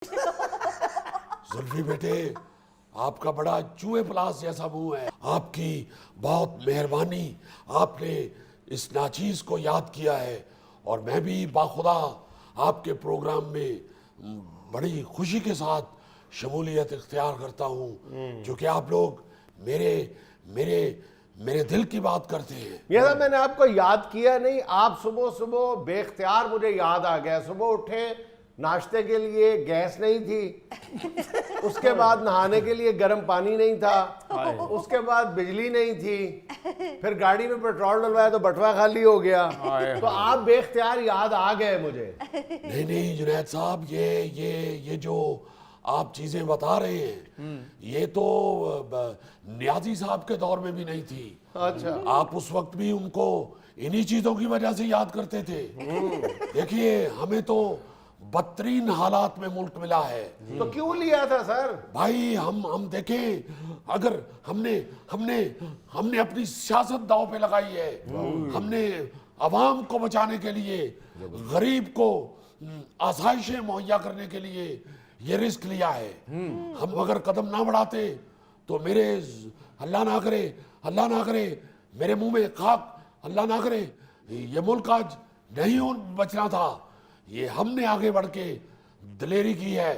जुल्फी बेटे, आपका बड़ा चूहे प्लास जैसा मुंह है। आपकी बहुत मेहरबानी, आपने इस नाचीज को याद किया है और मैं भी बाखुदा आपके प्रोग्राम में बड़ी खुशी के साथ शमूलियत इख्तियार करता हूँ, क्योंकि आप लोग मेरे मेरे मेरे दिल की बात करते हैं। ये साहब मैंने आपको याद किया नहीं, आप सुबह सुबह बेख्तियार मुझे याद आ गया। सुबह उठे, नाश्ते के लिए गैस नहीं थी, उसके बाद नहाने के लिए गर्म पानी नहीं था, उसके बाद बिजली नहीं थी, फिर गाड़ी में पेट्रोल डलवाया तो बटवा खाली हो गया। तो आप बेख्तियार याद आ गए मुझे। नहीं नहीं जुनैद साहब, ये जो आप चीजें बता रहे हैं, ये तो नियाजी साहब के दौर में भी नहीं थी। अच्छा, आप उस वक्त भी उनको इन्हीं चीजों की वजह से याद करते थे। देखिए, हमें तो बदतरीन हालात में मुल्क मिला है। तो क्यों लिया था सर? भाई हम देखें, अगर हमने हमने हमने अपनी सियासत दांव पे लगाई है, हमने अवाम को बचाने के लिए, गरीब को आसाइशें मुहैया करने के लिए ये रिस्क लिया है। हम अगर कदम ना बढ़ाते तो मेरे अल्लाह ना करे मेरे मुंह में खाक, अल्लाह ना करे, ये मुल्क आज नहीं बचना था। ये हमने आगे बढ़ के दिलेरी की है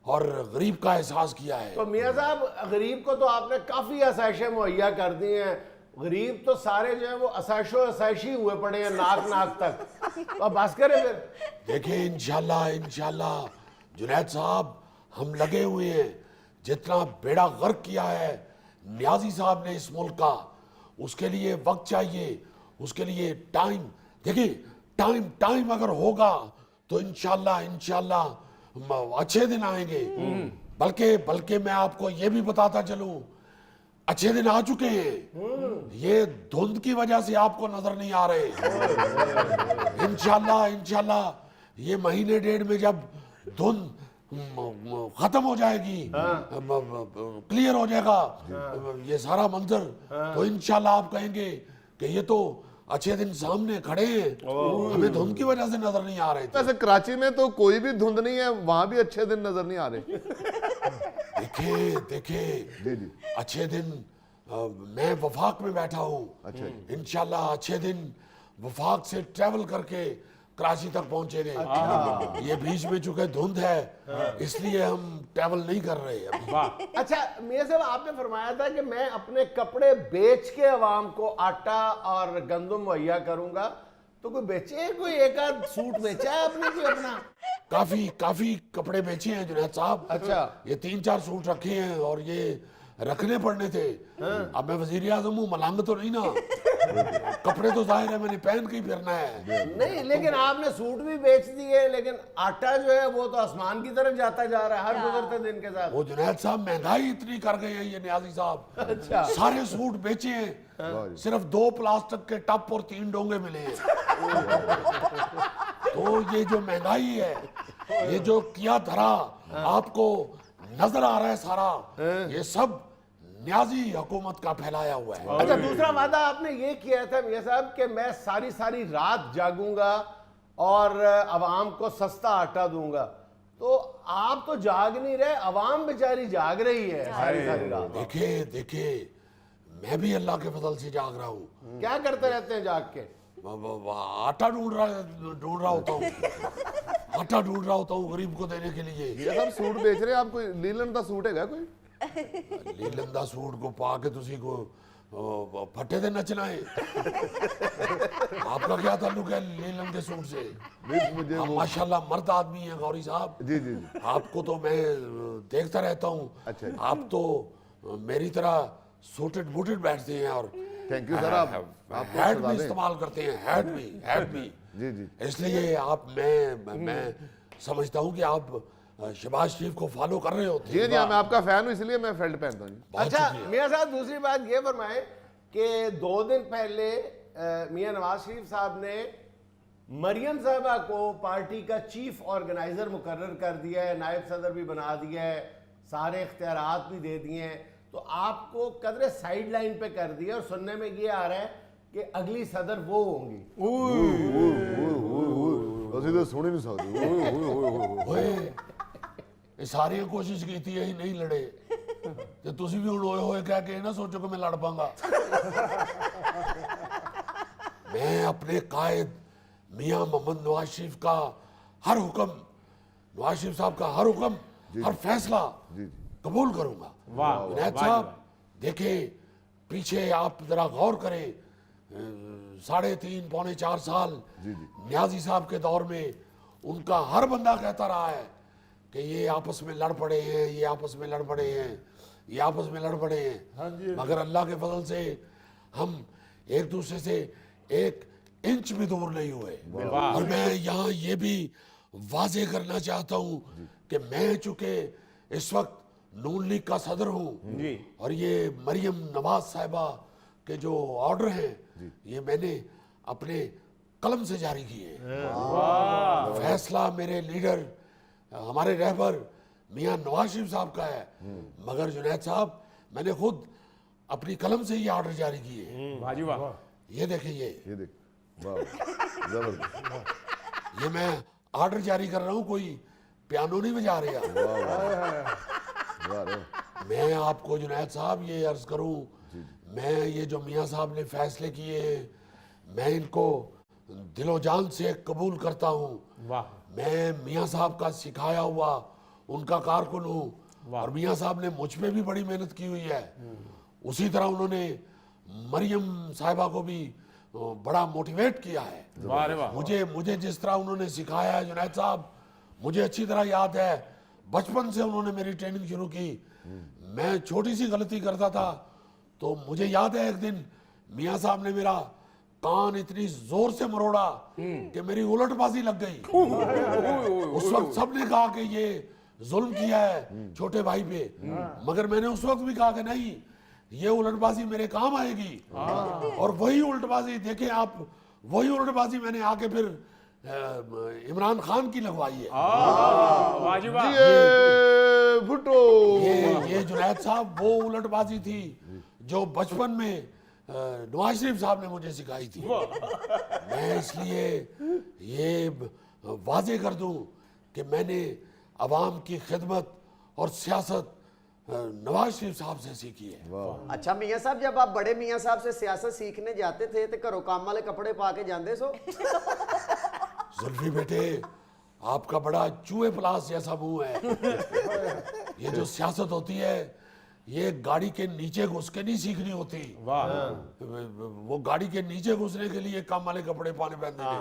और गरीब का एहसास किया है। तो मियाँ साहब, गरीब को तो आपने काफी आसाइशें मुहैया कर दी हैं। गरीब तो सारे जो है वो आसाइशी हुए पड़े हैं नाक तक। तो अब बस करें फिर। देखिए, इंशाल्लाह जुनैद साहब, हम लगे हुए हैं। जितना बेड़ा गर्क किया है नियाजी साहब ने इस मुल्क का, उसके लिए वक्त चाहिए, उसके लिए टाइम। देखिए, टाइम अगर होगा तो इंशाल्लाह अच्छे दिन आएंगे। बल्कि मैं आपको ये भी बताता चलूं, अच्छे दिन आ चुके हैं। ये धुंध की वजह से आपको नजर नहीं आ रहे। इंशाल्लाह ये महीने डेढ़ में जब धुंध खत्म हो जाएगी, क्लियर हो जाएगा ये सारा मंजर, तो इंशाल्लाह आप कहेंगे कि ये तो अच्छे दिन सामने खड़े हैं, हमें धुंध की वजह से नजर नहीं आ रहे थे। वैसे कराची में तो कोई भी धुंध नहीं है, वहां भी अच्छे दिन नजर नहीं आ रहे। देखे अच्छे दिन, मैं वफाक में बैठा हूँ। अच्छा, इंशाल्लाह अच्छे दिन वफाक से ट्रेवल करके कराची तक पहुंचेंगे। ये बीच में चूंकि धुंध है, इसलिए हम ट्रेवल नहीं कर रहे अभी। अच्छा मियाँ साहब, आपने फरमाया था कि मैं अपने कपड़े बेच के अवाम को आटा और गंदम मुहैया करूंगा। तो कोई बेचे, कोई एक आध सूट बेचा है आपने कोई अपना? काफी कपड़े बेचे हैं जुनैद साहब। अच्छा, ये 3-4 सूट रखे हैं और ये रखने पड़ने थे। अब मैं वजीर आजम हूँ, मलंग तो नहीं ना। कपड़े तो जाहिर है मैंने पहन के ही फिरना है। नहीं, लेकिन आपने सूट भी बेच दिए, लेकिन आटा जो है वो तो आसमान की तरफ जाता जा रहा है हर गुजरते दिन के साथ। वो जुनैद साहब, महंगाई इतनी कर गए हैं ये नियाजी साहब। अच्छा, सारे सूट बेचे हैं, सिर्फ 2 प्लास्टिक के टप और 3 डोंगे मिले हैं। तो ये जो महंगाई है, ये जो किया धरा आपको नजर आ रहा है सारा, ये सब न्याजी हुकूमत का फैलाया हुआ है। अच्छा, दूसरा वादा आपने ये किया था मियाँ साहब कि मैं सारी रात जागूंगा और अवाम को सस्ता आटा दूंगा। तो आप तो जाग नहीं रहे, अवाम बेचारी जाग रही है सारी रात। देखे मैं भी अल्लाह के फजल से जाग रहा हूँ। क्या करते रहते हैं जाग के? आटा ढूंढ रहा होता हूँ। आटा ढूंढ रहा होता हूँ गरीब को देने के लिए। ये सब सूट बेच रहे हैं आप, कोई लीलन का सूट है कोई? लीलंदा सूट को पा के तुसी को फटे दे नचना है। आपका क्या ताल्लुक है लीलंदे सूट से? मुझे आप माशाल्लाह मर्द आदमी हैं गौरी साहब। जी। आपको तो मैं देखता रहता हूँ। अच्छा। आप तो मेरी तरह सूटेड बूटेड बैठते हैं और थैंक यू सर। आप हैट भी इस्तेमाल करते हैं, हैट भी। जी। इसलिए आप मैं समझता हूँ कि आप शहबाज शरीफ को फॉलो कर रहे होते हैं। जी, मैं आपका फैन हूँ, इसलिए मैं फेल्ट पहनता हूँ। अच्छा मियाँ साहब, दूसरी बात ये फरमाए कि 2 दिन पहले मियाँ नवाज शरीफ साहब ने मरियम साहबा को पार्टी का चीफ ऑर्गेनाइजर मुकर्रर कर दिया है, नायब सदर भी बना दिया है, सारे इख्तियारात भी दे दिए हैं। तो आपको कदरे साइड लाइन पे कर दिया और सुनने में ये आ रहा है कि अगली सदर वो होंगी। ਅਸੀਂ ਤਾਂ ਸੁਣ ਹੀ ਨਹੀਂ ਸਕਦੇ। ਇਹ ਸਾਰੀਆਂ ਕੋਸ਼ਿਸ਼ ਕੀਤੀ ਅਸੀਂ ਨਹੀਂ ਲੜੇ ਤੇ ਤੁਸੀਂ ਵੀ ਹੁਣ ਹੋਏ ਕਹਿ ਕੇ ਨਾ ਸੋਚੋ कि मैं लड़ पाऊंगा। मैं अपने कायद मियां मोहम्मद नवाज शरीफ का हर हुक्म, नवाज शरीफ साहब का हर हुक्म, हर फैसला कबूल करूंगा। जुनैद साहब देखें पीछे आप जरा गौर करें, 3.5 पौने 4 साल न्याजी साहब के दौर में उनका हर बंदा कहता रहा है कि ये आपस में लड़ पड़े हैं, ये आपस में लड़ पड़े हैं, ये आपस में लड़ पड़े हैं। मगर अल्लाह के फजल से हम एक दूसरे से 1 इंच भी दूर नहीं हुए। और मैं यहाँ ये भी वाजे करना चाहता हूँ कि मैं चूंकि इस वक्त नून लीग का सदर हूँ और ये मरियम नवाज साहिबा के जो ऑर्डर हैं ये मैंने अपने कलम से जारी किए हैं। फैसला मेरे लीडर हमारे रहबर मियां नवाज शरीफ साहब का है, मगर जुनैद साहब मैंने खुद अपनी कलम से ये ऑर्डर जारी किए हैं। ये देखें, ये देख, वाह, जबरदस्त, ये मैं ऑर्डर जारी कर रहा हूँ, कोई पियानो नहीं बजा रहा। वाह रे। मैं आपको जुनैद साहब ये अर्ज करूं, मैं ये जो मियां साहब ने फैसले किए हैं मैं इनको दिलो जान से कबूल करता हूं। मैं मियां साहब का सिखाया हुआ उनका कारकुन हूं और मियां साहब ने मुझ पे भी बड़ी मेहनत की हुई है। उसी तरह उन्होंने मरियम साहिबा को भी बड़ा मोटिवेट किया है। मुझे जिस तरह उन्होंने सिखाया है जुनैद साहब, मुझे अच्छी तरह याद है, बचपन से उन्होंने मेरी ट्रेनिंग शुरू की। मैं छोटी सी गलती करता था तो मुझे याद है एक दिन मियां साहब ने मेरा कान इतनी जोर से मरोड़ा कि मेरी उलटबाजी लग गई। उस वक्त सबने कहा कि ये जुल्म किया है छोटे भाई पे, मगर मैंने उस वक्त भी कहा कि नहीं, ये उलटबाजी मेरे काम आएगी। और वही उलटबाजी देखें आप, वही उलटबाजी मैंने आके फिर इमरान खान की लगवाई है। भुट्टो, ये जुनैद साहब वो उलटबाजी थी जो बचपन में नवाज शरीफ साहब ने मुझे सिखाई थी। मैं इसलिए ये वाजे कर दूं कि मैंने अवाम की खिदमत और सियासत नवाज शरीफ साहब से सीखी है। अच्छा मियां साहब, जब आप बड़े मियां साहब से सियासत सीखने जाते थे तो घरों काम वाले कपड़े पा के जाते सो? जुल्फी बेटे, आपका बड़ा चूहे प्लास जैसा मुंह है। ये जो सियासत होती है ये गाड़ी के नीचे घुस के नहीं सीखनी होती। वो गाड़ी के नीचे घुसने के लिए काम वाले कपड़े पाने पड़ते हैं।